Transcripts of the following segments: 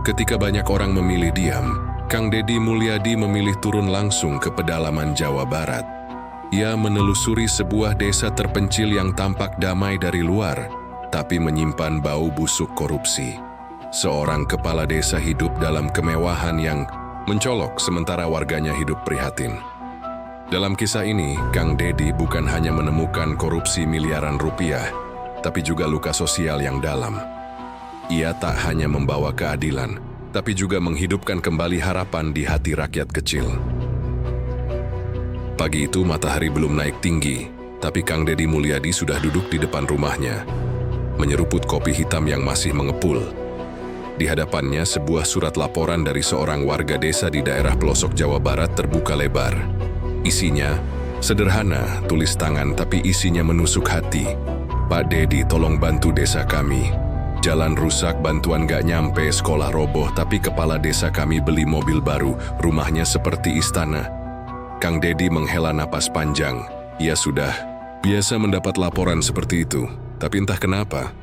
Ketika banyak orang memilih diam, Kang Dedi Mulyadi memilih turun langsung ke pedalaman Jawa Barat. Ia menelusuri sebuah desa terpencil yang tampak damai dari luar, tapi menyimpan bau busuk korupsi. Seorang kepala desa hidup dalam kemewahan yang mencolok sementara warganya hidup prihatin. Dalam kisah ini, Kang Dedi bukan hanya menemukan korupsi miliaran rupiah, tapi juga luka sosial yang dalam. Ia tak hanya membawa keadilan, tapi juga menghidupkan kembali harapan di hati rakyat kecil. Pagi itu matahari belum naik tinggi, tapi Kang Dedi Mulyadi sudah duduk di depan rumahnya, menyeruput kopi hitam yang masih mengepul. Di hadapannya sebuah surat laporan dari seorang warga desa di daerah pelosok Jawa Barat terbuka lebar. Isinya sederhana, tulis tangan tapi isinya menusuk hati. Pak Dedi, tolong bantu desa kami. Jalan rusak, bantuan gak nyampe, sekolah roboh, tapi kepala desa kami beli mobil baru, rumahnya seperti istana. Kang Dedi menghela napas panjang. Ia sudah biasa mendapat laporan seperti itu, tapi entah kenapa,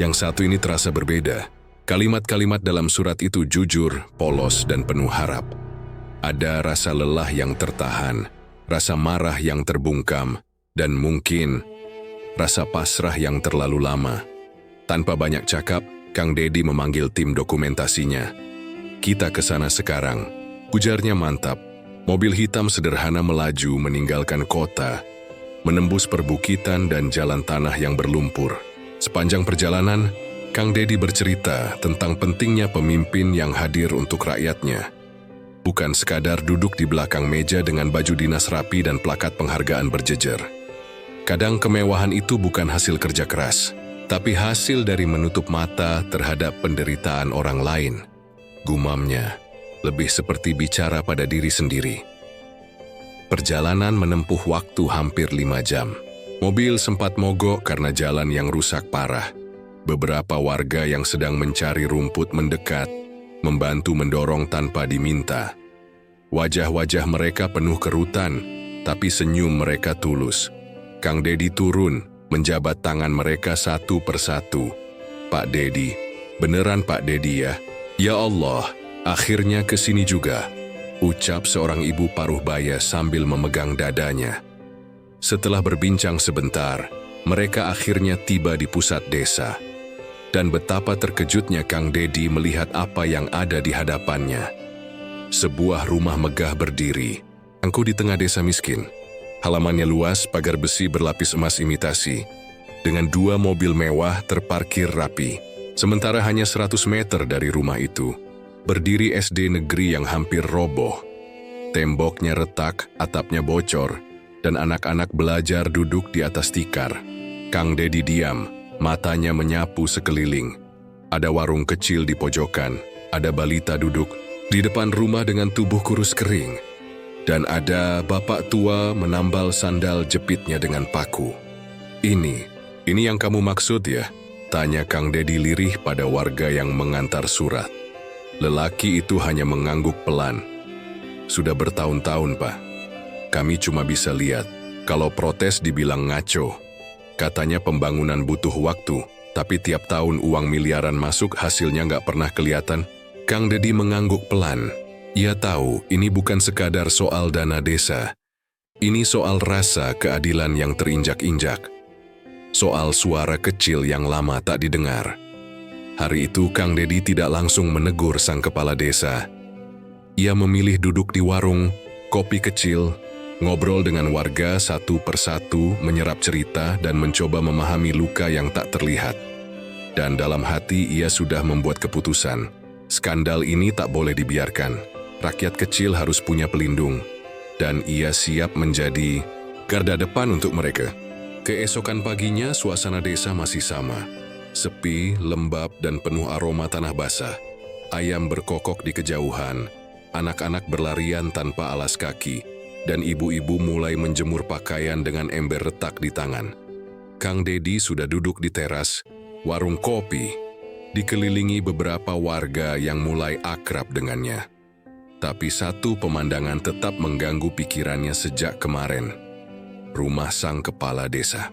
yang satu ini terasa berbeda. Kalimat-kalimat dalam surat itu jujur, polos, dan penuh harap. Ada rasa lelah yang tertahan, rasa marah yang terbungkam, dan mungkin rasa pasrah yang terlalu lama. Tanpa banyak cakap, Kang Dedi memanggil tim dokumentasinya. Kita ke sana sekarang, ujarnya mantap. Mobil hitam sederhana melaju meninggalkan kota, menembus perbukitan dan jalan tanah yang berlumpur. Sepanjang perjalanan, Kang Dedi bercerita tentang pentingnya pemimpin yang hadir untuk rakyatnya. Bukan sekadar duduk di belakang meja dengan baju dinas rapi dan plakat penghargaan berjejer. Kadang kemewahan itu bukan hasil kerja keras, tapi hasil dari menutup mata terhadap penderitaan orang lain. Gumamnya, lebih seperti bicara pada diri sendiri. Perjalanan menempuh waktu hampir 5 jam. Mobil sempat mogok karena jalan yang rusak parah. Beberapa warga yang sedang mencari rumput mendekat, membantu mendorong tanpa diminta. Wajah-wajah mereka penuh kerutan, tapi senyum mereka tulus. Kang Dedi turun, menjabat tangan mereka satu persatu. Pak Dedi, beneran Pak Dedi ya? Ya Allah, akhirnya kesini juga, ucap seorang ibu paruh baya sambil memegang dadanya. Setelah berbincang sebentar, mereka akhirnya tiba di pusat desa. Dan betapa terkejutnya Kang Dedi melihat apa yang ada di hadapannya. Sebuah rumah megah berdiri, angkuh di tengah desa miskin. Halamannya luas, pagar besi berlapis emas imitasi. Dengan 2 mobil mewah terparkir rapi. Sementara hanya 100 meter dari rumah itu, berdiri SD negeri yang hampir roboh. Temboknya retak, atapnya bocor, dan anak-anak belajar duduk di atas tikar. Kang Dedi diam, matanya menyapu sekeliling. Ada warung kecil di pojokan, ada balita duduk di depan rumah dengan tubuh kurus kering, dan ada bapak tua menambal sandal jepitnya dengan paku. Ini yang kamu maksud ya? Tanya Kang Dedi lirih pada warga yang mengantar surat. Lelaki itu hanya mengangguk pelan. Sudah bertahun-tahun, Pak. Kami cuma bisa lihat. Kalau protes dibilang ngaco. Katanya pembangunan butuh waktu, tapi tiap tahun uang miliaran masuk hasilnya nggak pernah kelihatan. Kang Dedi mengangguk pelan. Ia tahu ini bukan sekadar soal dana desa. Ini soal rasa keadilan yang terinjak-injak. Soal suara kecil yang lama tak didengar. Hari itu Kang Dedi tidak langsung menegur sang kepala desa. Ia memilih duduk di warung, kopi kecil, ngobrol dengan warga satu persatu, menyerap cerita dan mencoba memahami luka yang tak terlihat. Dan dalam hati ia sudah membuat keputusan. Skandal ini tak boleh dibiarkan. Rakyat kecil harus punya pelindung. Dan ia siap menjadi garda depan untuk mereka. Keesokan paginya suasana desa masih sama. Sepi, lembab, dan penuh aroma tanah basah. Ayam berkokok di kejauhan. Anak-anak berlarian tanpa alas kaki. Dan ibu-ibu mulai menjemur pakaian dengan ember retak di tangan. Kang Dedi sudah duduk di teras warung kopi, dikelilingi beberapa warga yang mulai akrab dengannya. Tapi satu pemandangan tetap mengganggu pikirannya sejak kemarin. Rumah sang kepala desa.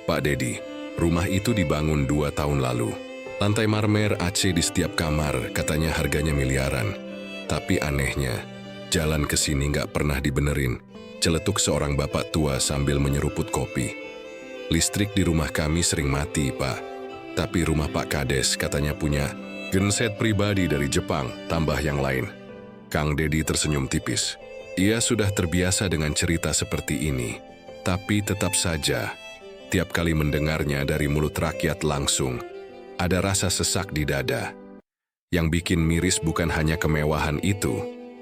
Pak Dedi, rumah itu dibangun 2 tahun lalu. Lantai marmer AC di setiap kamar, katanya harganya miliaran. Tapi anehnya, jalan ke sini nggak pernah dibenerin. Celetuk seorang bapak tua sambil menyeruput kopi. Listrik di rumah kami sering mati, Pak. Tapi rumah Pak Kades katanya punya genset pribadi dari Jepang, tambah yang lain. Kang Dedi tersenyum tipis. Ia sudah terbiasa dengan cerita seperti ini. Tapi tetap saja, tiap kali mendengarnya dari mulut rakyat langsung, ada rasa sesak di dada. Yang bikin miris bukan hanya kemewahan itu,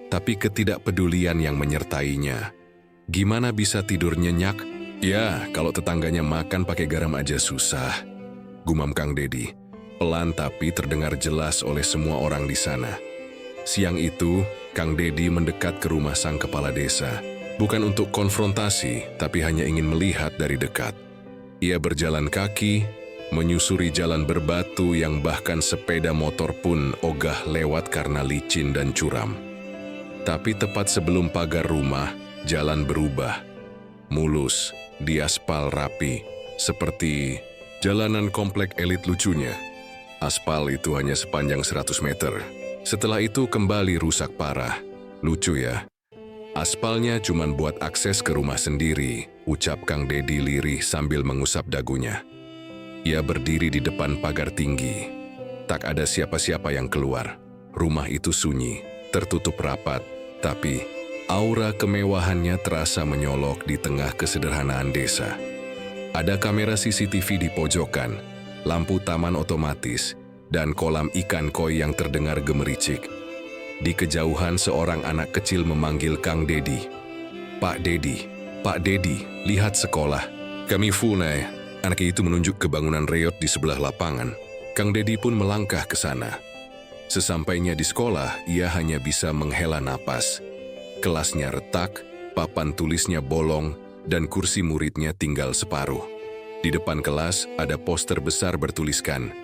tapi ketidakpedulian yang menyertainya. Gimana bisa tidur nyenyak? Ya, kalau tetangganya makan pakai garam aja susah. Gumam Kang Dedi, pelan tapi terdengar jelas oleh semua orang di sana. Siang itu, Kang Dedi mendekat ke rumah sang kepala desa. Bukan untuk konfrontasi, tapi hanya ingin melihat dari dekat. Ia berjalan kaki, menyusuri jalan berbatu yang bahkan sepeda motor pun ogah lewat karena licin dan curam. Tapi tepat sebelum pagar rumah, jalan berubah. Mulus, diaspal rapi, seperti jalanan komplek elit lucunya. Aspal itu hanya sepanjang 100 meter. Setelah itu kembali rusak parah. Lucu ya? Aspalnya cuma buat akses ke rumah sendiri, ucap Kang Dedi lirih sambil mengusap dagunya. Ia berdiri di depan pagar tinggi. Tak ada siapa-siapa yang keluar. Rumah itu sunyi, tertutup rapat, tapi aura kemewahannya terasa menyolok di tengah kesederhanaan desa. Ada kamera CCTV di pojokan, lampu taman otomatis, dan kolam ikan koi yang terdengar gemericik. Di kejauhan seorang anak kecil memanggil Kang Dedi. Pak Dedi, Pak Dedi, lihat sekolah. Kami full nih. Anak itu menunjuk ke bangunan reot di sebelah lapangan. Kang Dedi pun melangkah ke sana. Sesampainya di sekolah, ia hanya bisa menghela napas. Kelasnya retak, papan tulisnya bolong, dan kursi muridnya tinggal separuh. Di depan kelas ada poster besar bertuliskan,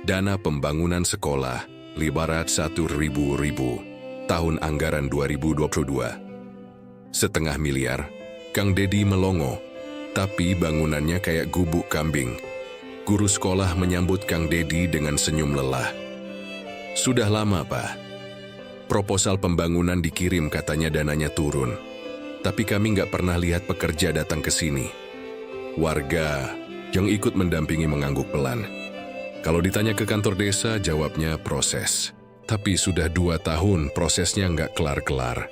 Dana Pembangunan Sekolah, Libarat 1.000.000, tahun anggaran 2022. 0,5 miliar, Kang Dedi melongo. Tapi bangunannya kayak gubuk kambing. Guru sekolah menyambut Kang Dedi dengan senyum lelah. Sudah lama, Pak. Proposal pembangunan dikirim katanya dananya turun. Tapi kami nggak pernah lihat pekerja datang ke sini. Warga yang ikut mendampingi mengangguk pelan. Kalau ditanya ke kantor desa, jawabnya proses. Tapi sudah 2 tahun prosesnya nggak kelar-kelar.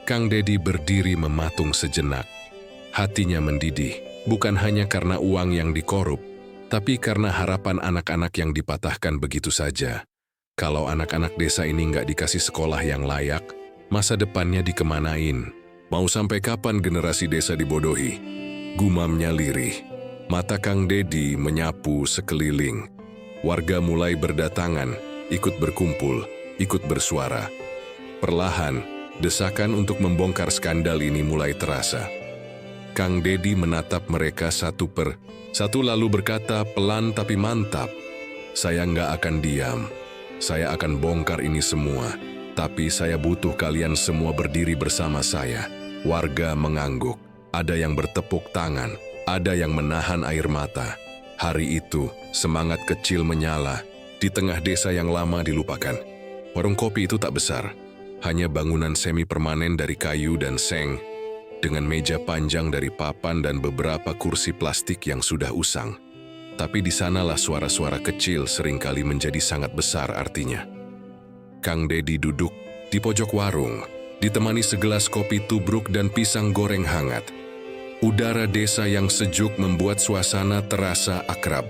Kang Dedi berdiri mematung sejenak. Hatinya mendidih, bukan hanya karena uang yang dikorup, tapi karena harapan anak-anak yang dipatahkan begitu saja. Kalau anak-anak desa ini nggak dikasih sekolah yang layak, masa depannya dikemanain? Mau sampai kapan generasi desa dibodohi? Gumamnya lirih. Mata Kang Dedi menyapu sekeliling. Warga mulai berdatangan, ikut berkumpul, ikut bersuara. Perlahan, desakan untuk membongkar skandal ini mulai terasa. Kang Dedi menatap mereka satu per satu lalu berkata pelan tapi mantap, "Saya nggak akan diam. Saya akan bongkar ini semua. Tapi saya butuh kalian semua berdiri bersama saya." Warga mengangguk. Ada yang bertepuk tangan, ada yang menahan air mata. Hari itu, semangat kecil menyala. Di tengah desa yang lama dilupakan. Warung kopi itu tak besar. Hanya bangunan semi permanen dari kayu dan seng, dengan meja panjang dari papan dan beberapa kursi plastik yang sudah usang. Tapi di sanalah suara-suara kecil seringkali menjadi sangat besar artinya. Kang Dedi duduk di pojok warung, ditemani segelas kopi tubruk dan pisang goreng hangat. Udara desa yang sejuk membuat suasana terasa akrab.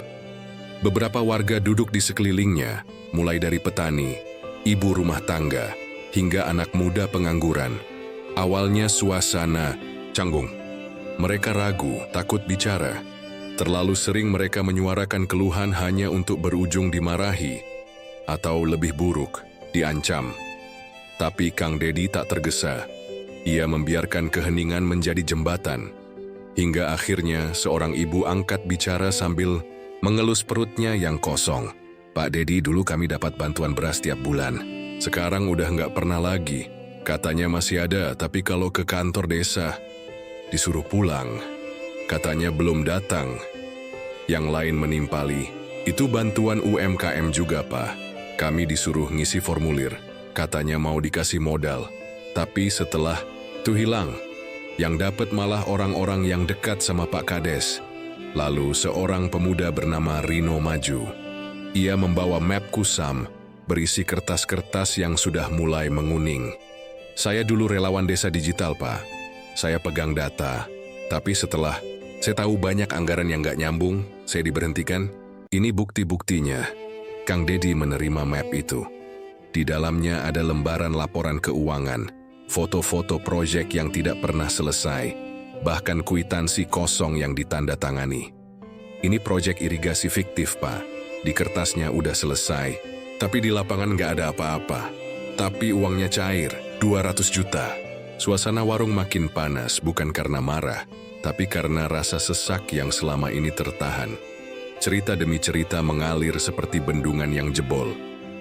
Beberapa warga duduk di sekelilingnya, mulai dari petani, ibu rumah tangga, hingga anak muda pengangguran. Awalnya suasana canggung. Mereka ragu, takut bicara. Terlalu sering mereka menyuarakan keluhan hanya untuk berujung dimarahi, atau lebih buruk, diancam. Tapi Kang Dedi tak tergesa. Ia membiarkan keheningan menjadi jembatan. Hingga akhirnya seorang ibu angkat bicara sambil mengelus perutnya yang kosong. "Pak Dedi, dulu kami dapat bantuan beras tiap bulan. Sekarang udah nggak pernah lagi. Katanya masih ada, tapi kalau ke kantor desa, disuruh pulang. Katanya belum datang." Yang lain menimpali, Itu bantuan UMKM juga, Pak. Kami disuruh ngisi formulir. Katanya mau dikasih modal. Tapi setelah itu hilang. Yang dapat malah orang-orang yang dekat sama Pak Kades. Lalu seorang pemuda bernama Rino maju. Ia membawa map kusam, berisi kertas-kertas yang sudah mulai menguning. Saya dulu relawan desa digital, Pak. Saya pegang data. Tapi setelah saya tahu banyak anggaran yang gak nyambung, saya diberhentikan. Ini bukti-buktinya. Kang Dedi menerima map itu. Di dalamnya ada lembaran laporan keuangan, foto-foto proyek yang tidak pernah selesai, bahkan kwitansi kosong yang ditandatangani. Ini proyek irigasi fiktif, Pak. Di kertasnya udah selesai, tapi di lapangan nggak ada apa-apa. Tapi uangnya cair, 200 juta. Suasana warung makin panas, bukan karena marah, tapi karena rasa sesak yang selama ini tertahan. Cerita demi cerita mengalir seperti bendungan yang jebol.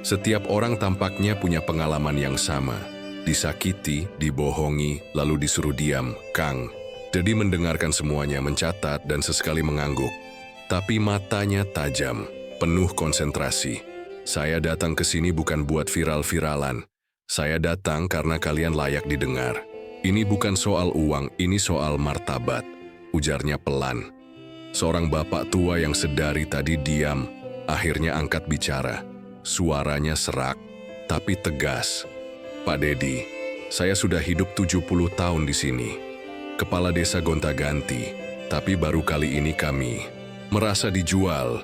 Setiap orang tampaknya punya pengalaman yang sama. Disakiti, dibohongi, lalu disuruh diam. Kang Dedi mendengarkan semuanya, mencatat dan sesekali mengangguk. Tapi matanya tajam, penuh konsentrasi. Saya datang ke sini bukan buat viral-viralan. Saya datang karena kalian layak didengar. Ini bukan soal uang, ini soal martabat. Ujarnya pelan. Seorang bapak tua yang sedari tadi diam, akhirnya angkat bicara. Suaranya serak, tapi tegas. Pak Dedi, saya sudah hidup 70 tahun di sini. Kepala desa gonta-ganti, tapi baru kali ini kami merasa dijual.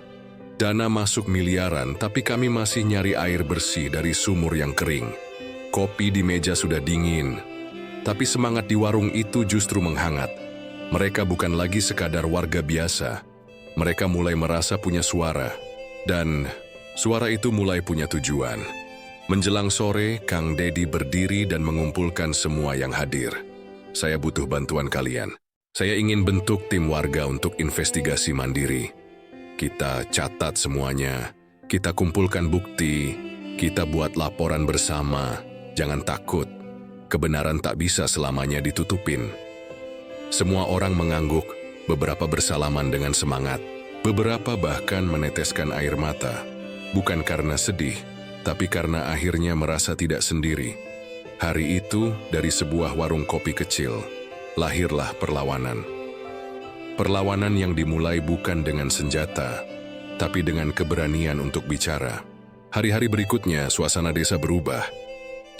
Dana masuk miliaran, tapi kami masih nyari air bersih dari sumur yang kering. Kopi di meja sudah dingin, tapi semangat di warung itu justru menghangat. Mereka bukan lagi sekadar warga biasa. Mereka mulai merasa punya suara, dan suara itu mulai punya tujuan. Menjelang sore, Kang Dedi berdiri dan mengumpulkan semua yang hadir. Saya butuh bantuan kalian. Saya ingin bentuk tim warga untuk investigasi mandiri. Kita catat semuanya, kita kumpulkan bukti, kita buat laporan bersama. Jangan takut, kebenaran tak bisa selamanya ditutupin. Semua orang mengangguk, beberapa bersalaman dengan semangat, beberapa bahkan meneteskan air mata. Bukan karena sedih, tapi karena akhirnya merasa tidak sendiri. Hari itu, dari sebuah warung kopi kecil, lahirlah perlawanan. Perlawanan yang dimulai bukan dengan senjata, tapi dengan keberanian untuk bicara. Hari-hari berikutnya, suasana desa berubah.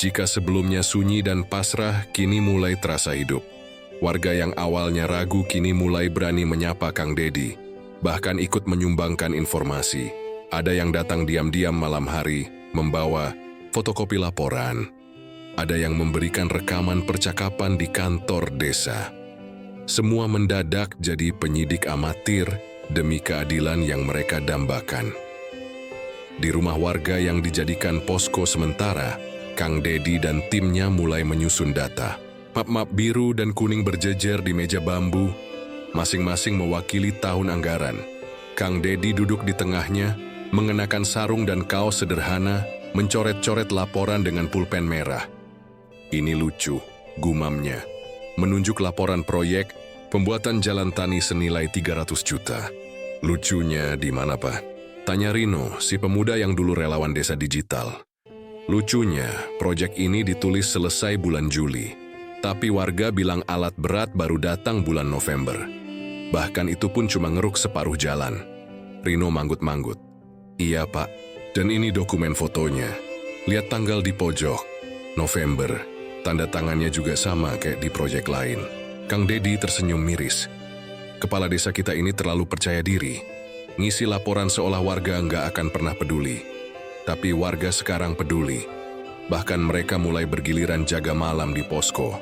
Jika sebelumnya sunyi dan pasrah, kini mulai terasa hidup. Warga yang awalnya ragu kini mulai berani menyapa Kang Dedi, bahkan ikut menyumbangkan informasi. Ada yang datang diam-diam malam hari, membawa fotokopi laporan. Ada yang memberikan rekaman percakapan di kantor desa. Semua mendadak jadi penyidik amatir demi keadilan yang mereka dambakan. Di rumah warga yang dijadikan posko sementara, Kang Dedi dan timnya mulai menyusun data. Map-map biru dan kuning berjejer di meja bambu, masing-masing mewakili tahun anggaran. Kang Dedi duduk di tengahnya, mengenakan sarung dan kaos sederhana, mencoret-coret laporan dengan pulpen merah. Ini lucu, gumamnya. Menunjuk laporan proyek, pembuatan jalan tani senilai 300 juta. Lucunya di mana, Pak? Tanya Rino, si pemuda yang dulu relawan desa digital. Lucunya, proyek ini ditulis selesai bulan Juli. Tapi warga bilang alat berat baru datang bulan November. Bahkan itu pun cuma ngeruk separuh jalan. Rino manggut-manggut. Iya, Pak. Dan ini dokumen fotonya. Lihat tanggal di pojok. November. Tanda tangannya juga sama kayak di proyek lain. Kang Dedi tersenyum miris. Kepala desa kita ini terlalu percaya diri. Ngisi laporan seolah warga nggak akan pernah peduli. Tapi warga sekarang peduli. Bahkan mereka mulai bergiliran jaga malam di posko.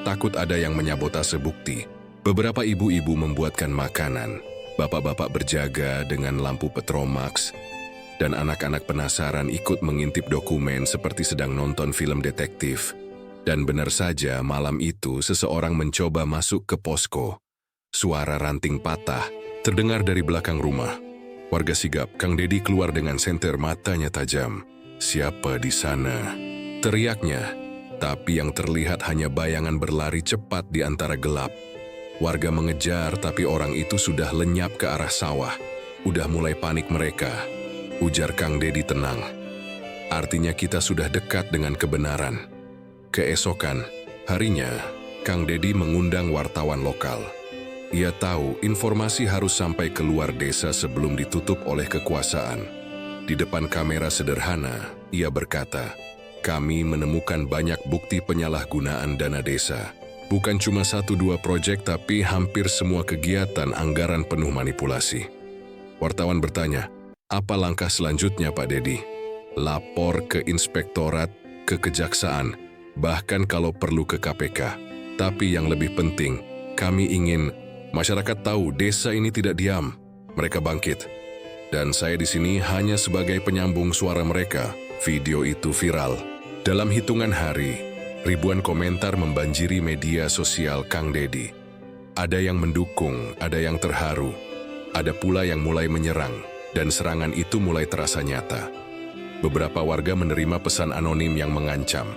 Takut ada yang menyabotase bukti. Beberapa ibu-ibu membuatkan makanan. Bapak-bapak berjaga dengan lampu Petromax. Dan anak-anak penasaran ikut mengintip dokumen seperti sedang nonton film detektif. Dan benar saja malam itu seseorang mencoba masuk ke posko. Suara ranting patah terdengar dari belakang rumah. Warga sigap, Kang Dedi keluar dengan senter, matanya tajam. Siapa di sana? Teriaknya, tapi yang terlihat hanya bayangan berlari cepat di antara gelap. Warga mengejar, tapi orang itu sudah lenyap ke arah sawah. Udah mulai panik mereka, ujar Kang Dedi tenang. Artinya kita sudah dekat dengan kebenaran. Keesokan harinya, Kang Dedi mengundang wartawan lokal. Ia tahu informasi harus sampai keluar desa sebelum ditutup oleh kekuasaan. Di depan kamera sederhana, ia berkata, "Kami menemukan banyak bukti penyalahgunaan dana desa. Bukan cuma 1-2 proyek, tapi hampir semua kegiatan anggaran penuh manipulasi." Wartawan bertanya, "Apa langkah selanjutnya, Pak Dedi?" "Lapor ke inspektorat, ke kejaksaan, bahkan kalau perlu ke KPK. Tapi yang lebih penting, kami ingin masyarakat tahu desa ini tidak diam." Mereka bangkit. "Dan saya di sini hanya sebagai penyambung suara mereka." Video itu viral. Dalam hitungan hari, ribuan komentar membanjiri media sosial Kang Dedi. Ada yang mendukung, ada yang terharu. Ada pula yang mulai menyerang, dan serangan itu mulai terasa nyata. Beberapa warga menerima pesan anonim yang mengancam.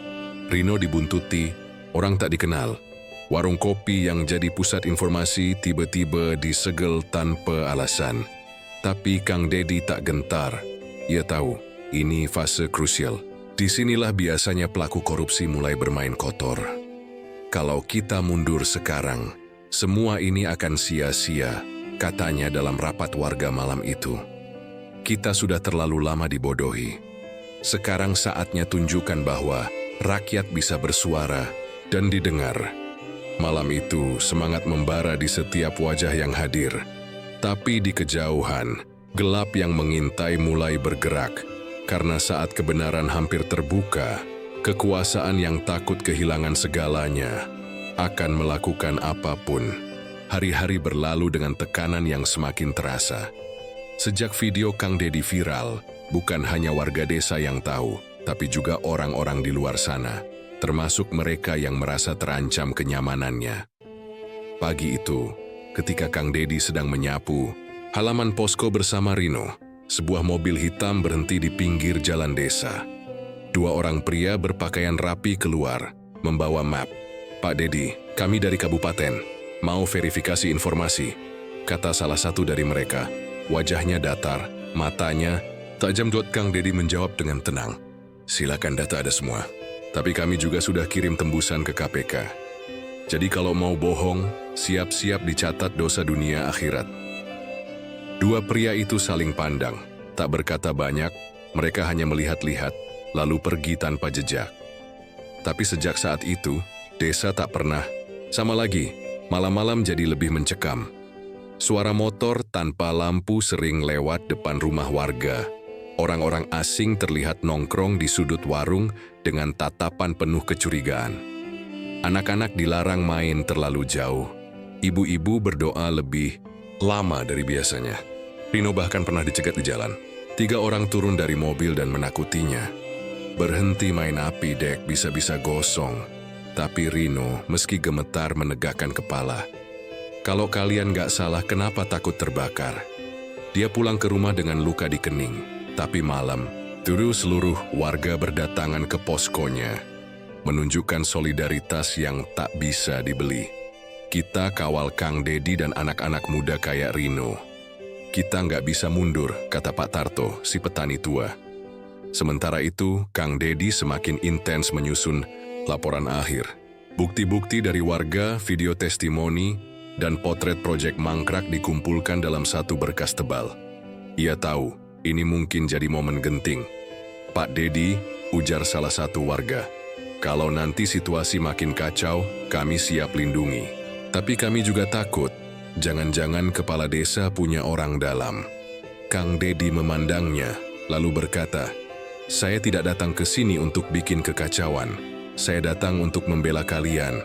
Rino dibuntuti, orang tak dikenal. Warung kopi yang jadi pusat informasi tiba-tiba disegel tanpa alasan. Tapi Kang Dedi tak gentar. Ia tahu, ini fase krusial. Disinilah biasanya pelaku korupsi mulai bermain kotor. "Kalau kita mundur sekarang, semua ini akan sia-sia," katanya dalam rapat warga malam itu. "Kita sudah terlalu lama dibodohi. Sekarang saatnya tunjukkan bahwa rakyat bisa bersuara dan didengar." Malam itu semangat membara di setiap wajah yang hadir. Tapi di kejauhan, gelap yang mengintai mulai bergerak. Karena saat kebenaran hampir terbuka, kekuasaan yang takut kehilangan segalanya akan melakukan apapun. Hari-hari berlalu dengan tekanan yang semakin terasa. Sejak video Kang Dedi viral, bukan hanya warga desa yang tahu, tapi juga orang-orang di luar sana, termasuk mereka yang merasa terancam kenyamanannya. Pagi itu, ketika Kang Dedi sedang menyapu halaman posko bersama Rino, sebuah mobil hitam berhenti di pinggir jalan desa. 2 orang pria berpakaian rapi keluar, membawa map. "Pak Dedi, kami dari kabupaten, mau verifikasi informasi," kata salah satu dari mereka. Wajahnya datar, matanya tajam. Kang Dedi menjawab dengan tenang, "Silakan, data ada semua. Tapi kami juga sudah kirim tembusan ke KPK. Jadi kalau mau bohong, siap-siap dicatat dosa dunia akhirat." 2 pria itu saling pandang, tak berkata banyak, mereka hanya melihat-lihat, lalu pergi tanpa jejak. Tapi sejak saat itu, desa tak pernah sama lagi. Malam-malam jadi lebih mencekam. Suara motor tanpa lampu sering lewat depan rumah warga. Orang-orang asing terlihat nongkrong di sudut warung dengan tatapan penuh kecurigaan. Anak-anak dilarang main terlalu jauh. Ibu-ibu berdoa lebih lama dari biasanya. Rino bahkan pernah dicegat di jalan. 3 orang turun dari mobil dan menakutinya. "Berhenti main api, Dek, bisa-bisa gosong." Tapi Rino meski gemetar menegakkan kepala. "Kalau kalian gak salah, kenapa takut terbakar?" Dia pulang ke rumah dengan luka di kening. Tapi malam, seluruh warga berdatangan ke poskonya, menunjukkan solidaritas yang tak bisa dibeli. "Kita kawal Kang Dedi dan anak-anak muda kayak Rino. Kita nggak bisa mundur," kata Pak Tarto, si petani tua. Sementara itu, Kang Dedi semakin intens menyusun laporan akhir. Bukti-bukti dari warga, video testimoni, dan potret proyek mangkrak dikumpulkan dalam satu berkas tebal. Ia tahu, ini mungkin jadi momen genting. "Pak Dedi," ujar salah satu warga, "kalau nanti situasi makin kacau, kami siap lindungi. Tapi kami juga takut, jangan-jangan kepala desa punya orang dalam." Kang Dedi memandangnya, lalu berkata, "Saya tidak datang ke sini untuk bikin kekacauan. Saya datang untuk membela kalian.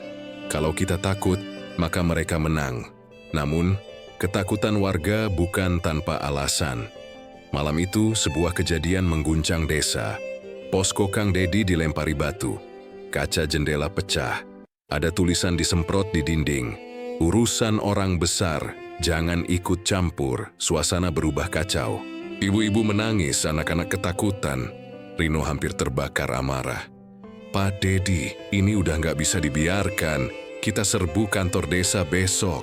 Kalau kita takut, maka mereka menang." Namun, ketakutan warga bukan tanpa alasan. Malam itu, sebuah kejadian mengguncang desa. Posko Kang Dedi dilempari batu. Kaca jendela pecah. Ada tulisan disemprot di dinding. "Urusan orang besar, jangan ikut campur." Suasana berubah kacau. Ibu-ibu menangis, anak-anak ketakutan. Rino hampir terbakar amarah. "Pak Dedi, ini udah nggak bisa dibiarkan. Kita serbu kantor desa besok."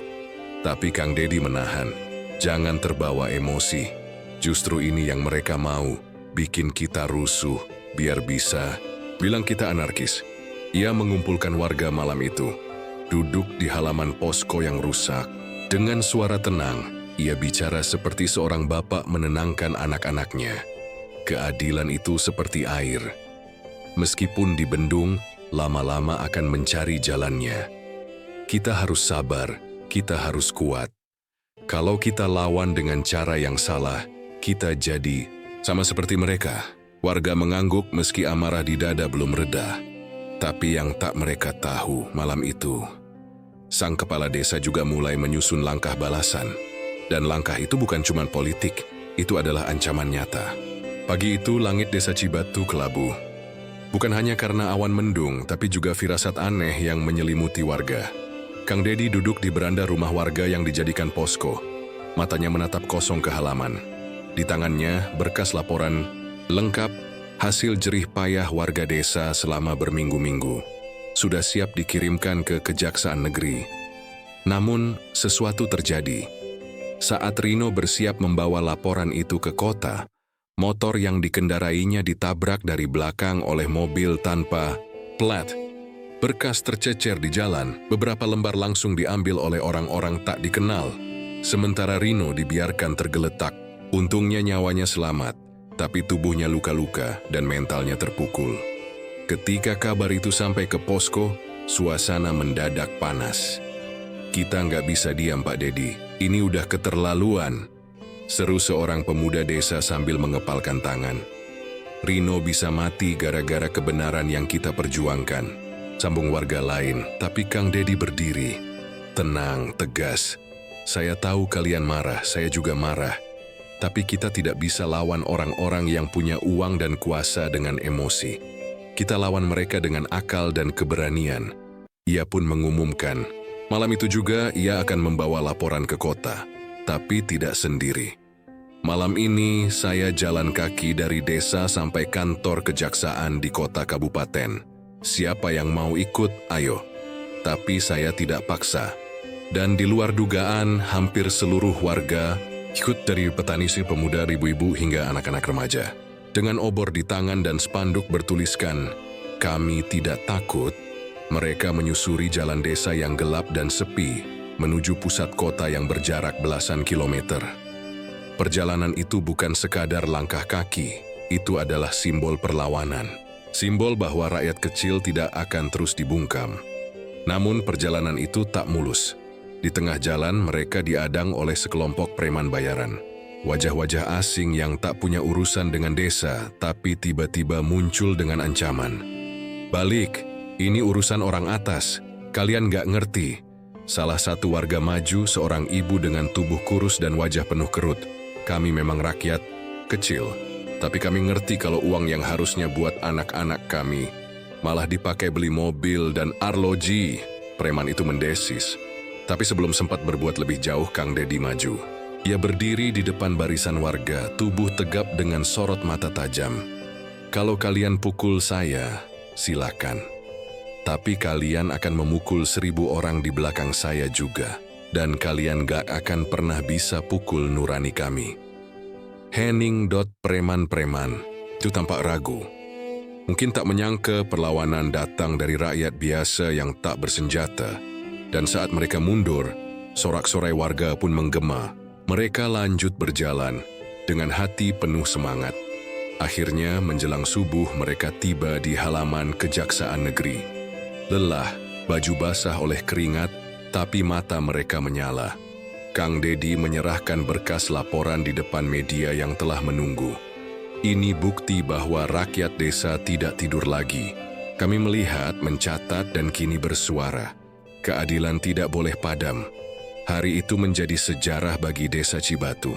Tapi Kang Dedi menahan. "Jangan terbawa emosi. Justru ini yang mereka mau, bikin kita rusuh, biar bisa bilang kita anarkis. Ia mengumpulkan warga malam itu, duduk di halaman posko yang rusak. Dengan suara tenang, ia bicara seperti seorang bapak menenangkan anak-anaknya. Keadilan itu seperti air. Meskipun dibendung, lama-lama akan mencari jalannya. Kita harus sabar, kita harus kuat. Kalau kita lawan dengan cara yang salah, kita jadi sama seperti mereka. Warga mengangguk meski amarah di dada belum reda. Tapi yang tak mereka tahu malam itu, sang kepala desa juga mulai menyusun langkah balasan. Dan langkah itu bukan cuma politik, itu adalah ancaman nyata. Pagi itu langit desa Cibatu kelabu. Bukan hanya karena awan mendung, tapi juga firasat aneh yang menyelimuti warga. Kang Dedi duduk di beranda rumah warga yang dijadikan posko. Matanya menatap kosong ke halaman. Di tangannya berkas laporan lengkap, hasil jerih payah warga desa selama berminggu-minggu. Sudah siap dikirimkan ke Kejaksaan Negeri. Namun, sesuatu terjadi. Saat Rino bersiap membawa laporan itu ke kota, motor yang dikendarainya ditabrak dari belakang oleh mobil tanpa plat. Berkas tercecer di jalan, beberapa lembar langsung diambil oleh orang-orang tak dikenal. Sementara Rino dibiarkan tergeletak. Untungnya nyawanya selamat, tapi tubuhnya luka-luka dan mentalnya terpukul. Ketika kabar itu sampai ke posko, suasana mendadak panas. Kita nggak bisa diam, Pak Dedi. Ini udah keterlaluan, seru seorang pemuda desa sambil mengepalkan tangan. Rino bisa mati gara-gara kebenaran yang kita perjuangkan, sambung warga lain. Tapi Kang Dedi berdiri, tenang, tegas. Saya tahu kalian marah, saya juga marah. Tapi kita tidak bisa lawan orang-orang yang punya uang dan kuasa dengan emosi. Kita lawan mereka dengan akal dan keberanian. Ia pun mengumumkan, malam itu juga ia akan membawa laporan ke kota, tapi tidak sendiri. Malam ini saya jalan kaki dari desa sampai kantor kejaksaan di kota kabupaten. Siapa yang mau ikut, ayo. Tapi saya tidak paksa. Dan di luar dugaan, hampir seluruh warga ikut, dari petani, si pemuda, ibu-ibu hingga anak-anak remaja. Dengan obor di tangan dan spanduk bertuliskan, "Kami tidak takut," mereka menyusuri jalan desa yang gelap dan sepi menuju pusat kota yang berjarak belasan kilometer. Perjalanan itu bukan sekadar langkah kaki, itu adalah simbol perlawanan. Simbol bahwa rakyat kecil tidak akan terus dibungkam. Namun perjalanan itu tak mulus. Di tengah jalan mereka diadang oleh sekelompok preman bayaran. Wajah-wajah asing yang tak punya urusan dengan desa, tapi tiba-tiba muncul dengan ancaman. "Balik, ini urusan orang atas, kalian gak ngerti." Salah satu warga maju, seorang ibu dengan tubuh kurus dan wajah penuh kerut. "Kami memang rakyat kecil, tapi kami ngerti kalau uang yang harusnya buat anak-anak kami malah dipakai beli mobil dan arloji." Preman itu mendesis. Tapi sebelum sempat berbuat lebih jauh, Kang Dedi maju. Ia berdiri di depan barisan warga, tubuh tegap dengan sorot mata tajam. "Kalau kalian pukul saya, silakan. Tapi kalian akan memukul 1000 orang di belakang saya juga. Dan kalian gak akan pernah bisa pukul nurani kami." Henning. Preman-preman itu tampak ragu. Mungkin tak menyangka perlawanan datang dari rakyat biasa yang tak bersenjata. Dan saat mereka mundur, sorak-sorai warga pun menggema. Mereka lanjut berjalan dengan hati penuh semangat. Akhirnya menjelang subuh mereka tiba di halaman Kejaksaan Negeri. Lelah, baju basah oleh keringat, tapi mata mereka menyala. Kang Dedi menyerahkan berkas laporan di depan media yang telah menunggu. "Ini bukti bahwa rakyat desa tidak tidur lagi. Kami melihat, mencatat, dan kini bersuara. Keadilan tidak boleh padam." Hari itu menjadi sejarah bagi desa Cibatu.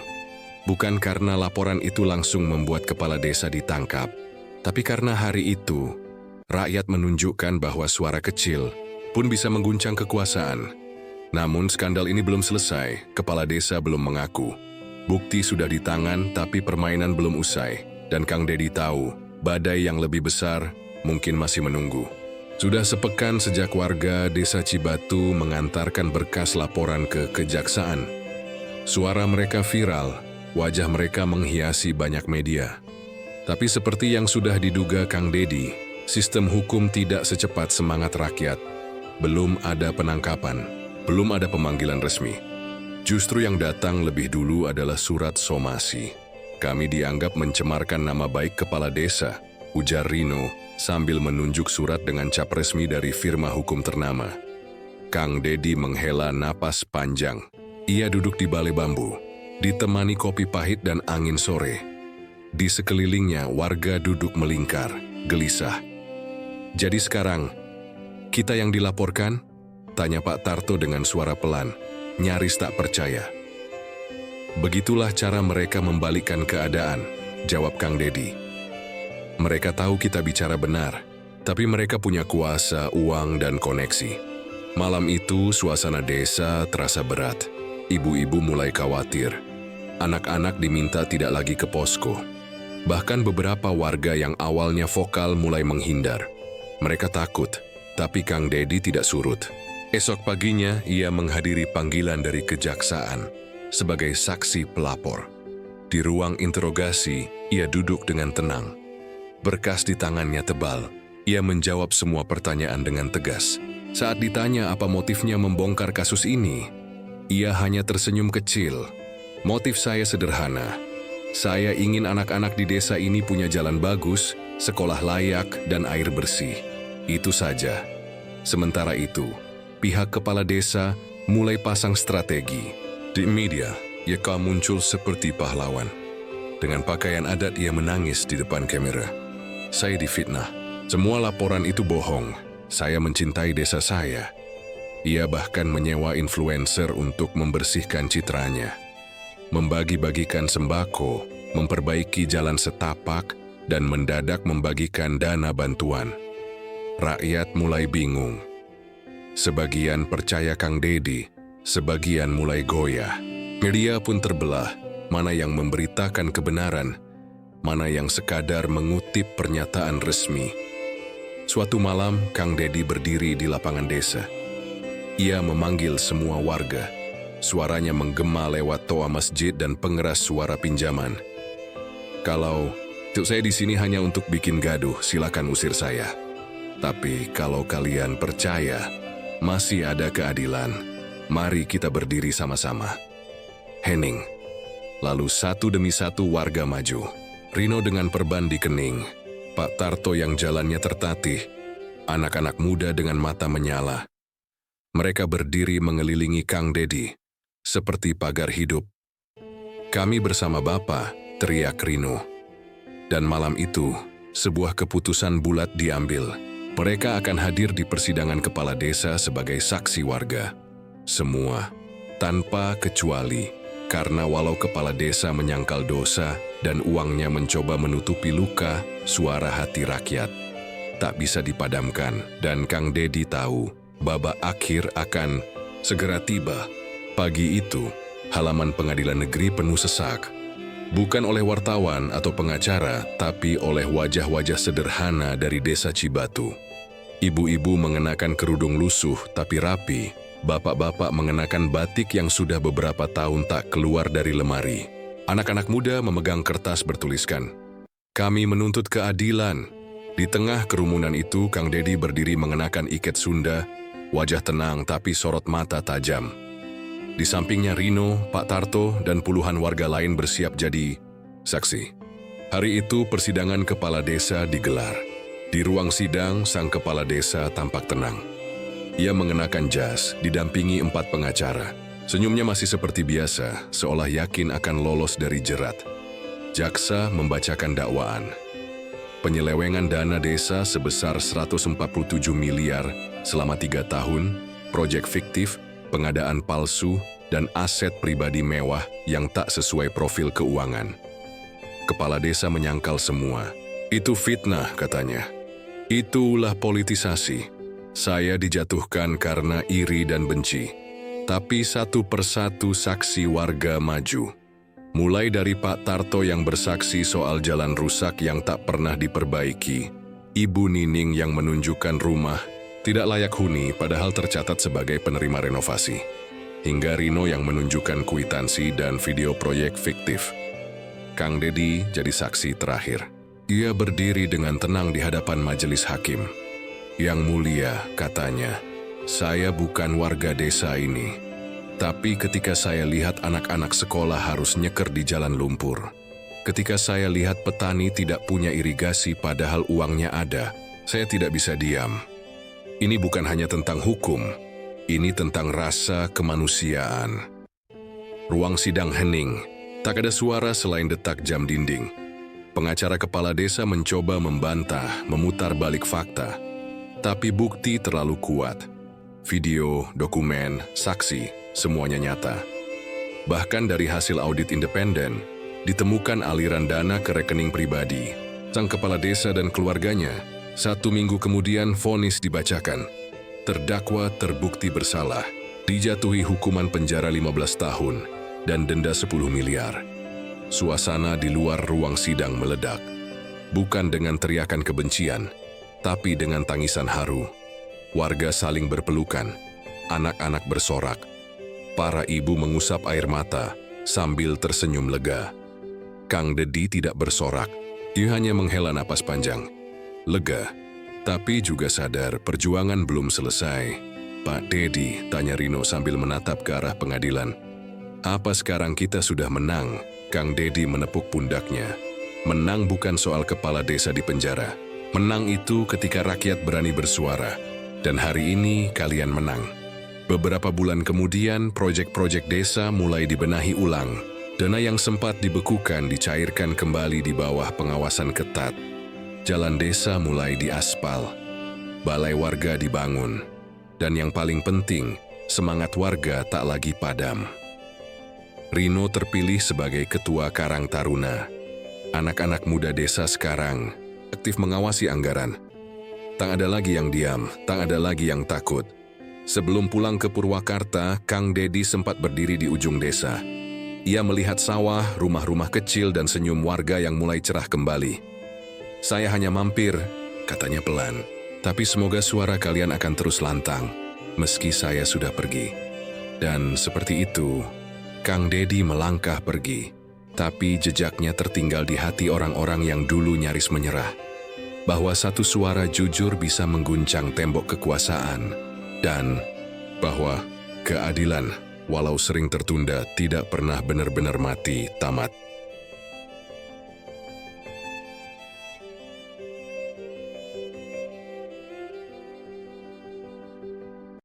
Bukan karena laporan itu langsung membuat kepala desa ditangkap, tapi karena hari itu, rakyat menunjukkan bahwa suara kecil pun bisa mengguncang kekuasaan. Namun skandal ini belum selesai, kepala desa belum mengaku. Bukti sudah di tangan, tapi permainan belum usai. Dan Kang Dedi tahu, badai yang lebih besar mungkin masih menunggu. Sudah sepekan sejak warga desa Cibatu mengantarkan berkas laporan ke kejaksaan. Suara mereka viral, Wajah mereka menghiasi banyak media. Tapi seperti yang sudah diduga Kang Dedi, sistem hukum tidak secepat semangat rakyat. Belum ada penangkapan, belum ada pemanggilan resmi. Justru yang datang lebih dulu adalah surat somasi. Kami dianggap mencemarkan nama baik kepala desa, ujar Rino sambil menunjuk surat dengan cap resmi dari firma hukum ternama. Kang Dedi menghela napas panjang. Ia duduk di balai bambu, ditemani kopi pahit dan angin sore. Di sekelilingnya warga duduk melingkar, gelisah. Jadi sekarang, kita yang dilaporkan? Tanya Pak Tarto dengan suara pelan, nyaris tak percaya. Begitulah cara mereka membalikkan keadaan, jawab Kang Dedi. Mereka tahu kita bicara benar, tapi mereka punya kuasa, uang, dan koneksi. Malam itu suasana desa terasa berat. Ibu-ibu mulai khawatir. Anak-anak diminta tidak lagi ke posko. Bahkan beberapa warga yang awalnya vokal mulai menghindar. Mereka takut, tapi Kang Dedi tidak surut. Esok paginya ia menghadiri panggilan dari kejaksaan sebagai saksi pelapor. Di ruang interogasi, ia duduk dengan tenang. Berkas di tangannya tebal. Ia menjawab semua pertanyaan dengan tegas. Saat ditanya apa motifnya membongkar kasus ini, ia hanya tersenyum kecil. Motif saya sederhana. Saya ingin anak-anak di desa ini punya jalan bagus, sekolah layak, dan air bersih. Itu saja. Sementara itu, pihak kepala desa mulai pasang strategi. Di media, ia muncul seperti pahlawan. Dengan pakaian adat ia menangis di depan kamera. Saya difitnah. Semua laporan itu bohong. Saya mencintai desa saya. Ia bahkan menyewa influencer untuk membersihkan citranya. Membagi-bagikan sembako, memperbaiki jalan setapak, dan mendadak membagikan dana bantuan. Rakyat mulai bingung. Sebagian percaya Kang Dedi, sebagian mulai goyah. Media pun terbelah, mana yang memberitakan kebenaran, mana yang sekadar mengutip pernyataan resmi. Suatu malam, Kang Dedi berdiri di lapangan desa. Ia memanggil semua warga. Suaranya menggema lewat toa masjid dan pengeras suara pinjaman. Kalau saya di sini hanya untuk bikin gaduh, silakan usir saya. Tapi kalau kalian percaya, masih ada keadilan. Mari kita berdiri sama-sama. Hening. Lalu satu demi satu warga maju. Rino dengan perban di kening. Pak Tarto yang jalannya tertatih. Anak-anak muda dengan mata menyala. Mereka berdiri mengelilingi Kang Dedi. Seperti pagar hidup. Kami bersama Bapak, teriak Rino. Dan malam itu, sebuah keputusan bulat diambil. Mereka akan hadir di persidangan kepala desa sebagai saksi warga. Semua, tanpa kecuali, karena walau kepala desa menyangkal dosa dan uangnya mencoba menutupi luka, suara hati rakyat tak bisa dipadamkan. Dan Kang Dedi tahu, babak akhir akan segera tiba. Pagi itu, halaman pengadilan negeri penuh sesak. Bukan oleh wartawan atau pengacara, tapi oleh wajah-wajah sederhana dari desa Cibatu. Ibu-ibu mengenakan kerudung lusuh tapi rapi. Bapak-bapak mengenakan batik yang sudah beberapa tahun tak keluar dari lemari. Anak-anak muda memegang kertas bertuliskan, "Kami menuntut keadilan." Di tengah kerumunan itu, Kang Dedi berdiri mengenakan iket Sunda, wajah tenang tapi sorot mata tajam. Di sampingnya Rino, Pak Tarto, dan puluhan warga lain bersiap jadi saksi. Hari itu persidangan kepala desa digelar. Di ruang sidang, sang kepala desa tampak tenang. Ia mengenakan jas, didampingi 4 pengacara. Senyumnya masih seperti biasa, seolah yakin akan lolos dari jerat. Jaksa membacakan dakwaan. Penyelewengan dana desa sebesar 147 miliar selama 3 tahun, proyek fiktif, pengadaan palsu, dan aset pribadi mewah yang tak sesuai profil keuangan. Kepala desa menyangkal semua. Itu fitnah, katanya. Itulah politisasi. Saya dijatuhkan karena iri dan benci. Tapi satu persatu saksi warga maju. Mulai dari Pak Tarto yang bersaksi soal jalan rusak yang tak pernah diperbaiki, Ibu Nining yang menunjukkan rumah tidak layak huni padahal tercatat sebagai penerima renovasi, hingga Rino yang menunjukkan kwitansi dan video proyek fiktif. Kang Dedi jadi saksi terakhir. Ia berdiri dengan tenang di hadapan majelis hakim. "Yang mulia," katanya, "saya bukan warga desa ini. Tapi ketika saya lihat anak-anak sekolah harus nyeker di jalan lumpur, ketika saya lihat petani tidak punya irigasi padahal uangnya ada, saya tidak bisa diam. Ini bukan hanya tentang hukum, ini tentang rasa kemanusiaan." Ruang sidang hening, tak ada suara selain detak jam dinding. Pengacara kepala desa mencoba membantah, memutar balik fakta. Tapi bukti terlalu kuat. Video, dokumen, saksi, semuanya nyata. Bahkan dari hasil audit independen, ditemukan aliran dana ke rekening pribadi. Sang kepala desa dan keluarganya, 1 minggu kemudian vonis dibacakan. Terdakwa terbukti bersalah, dijatuhi hukuman penjara 15 tahun dan denda 10 miliar. Suasana di luar ruang sidang meledak. Bukan dengan teriakan kebencian, tapi dengan tangisan haru. Warga saling berpelukan, anak-anak bersorak. Para ibu mengusap air mata sambil tersenyum lega. Kang Dedi tidak bersorak, ia hanya menghela napas panjang. Lega, tapi juga sadar perjuangan belum selesai. "Pak Dedi," tanya Rino sambil menatap ke arah pengadilan. "Apa sekarang kita sudah menang?" Kang Dedi menepuk pundaknya. Menang bukan soal kepala desa di penjara. Menang itu ketika rakyat berani bersuara. Dan hari ini kalian menang. Beberapa bulan kemudian, proyek-proyek desa mulai dibenahi ulang. Dana yang sempat dibekukan dicairkan kembali di bawah pengawasan ketat. Jalan desa mulai diaspal. Balai warga dibangun. Dan yang paling penting, semangat warga tak lagi padam. Rino terpilih sebagai Ketua Karang Taruna. Anak-anak muda desa sekarang aktif mengawasi anggaran. Tak ada lagi yang diam, tak ada lagi yang takut. Sebelum pulang ke Purwakarta, Kang Dedi sempat berdiri di ujung desa. Ia melihat sawah, rumah-rumah kecil dan senyum warga yang mulai cerah kembali. "Saya hanya mampir," katanya pelan. "Tapi semoga suara kalian akan terus lantang, meski saya sudah pergi." Dan seperti itu, Kang Dedi melangkah pergi, tapi jejaknya tertinggal di hati orang-orang yang dulu nyaris menyerah. Bahwa satu suara jujur bisa mengguncang tembok kekuasaan, dan bahwa keadilan, walau sering tertunda, tidak pernah benar-benar mati tamat.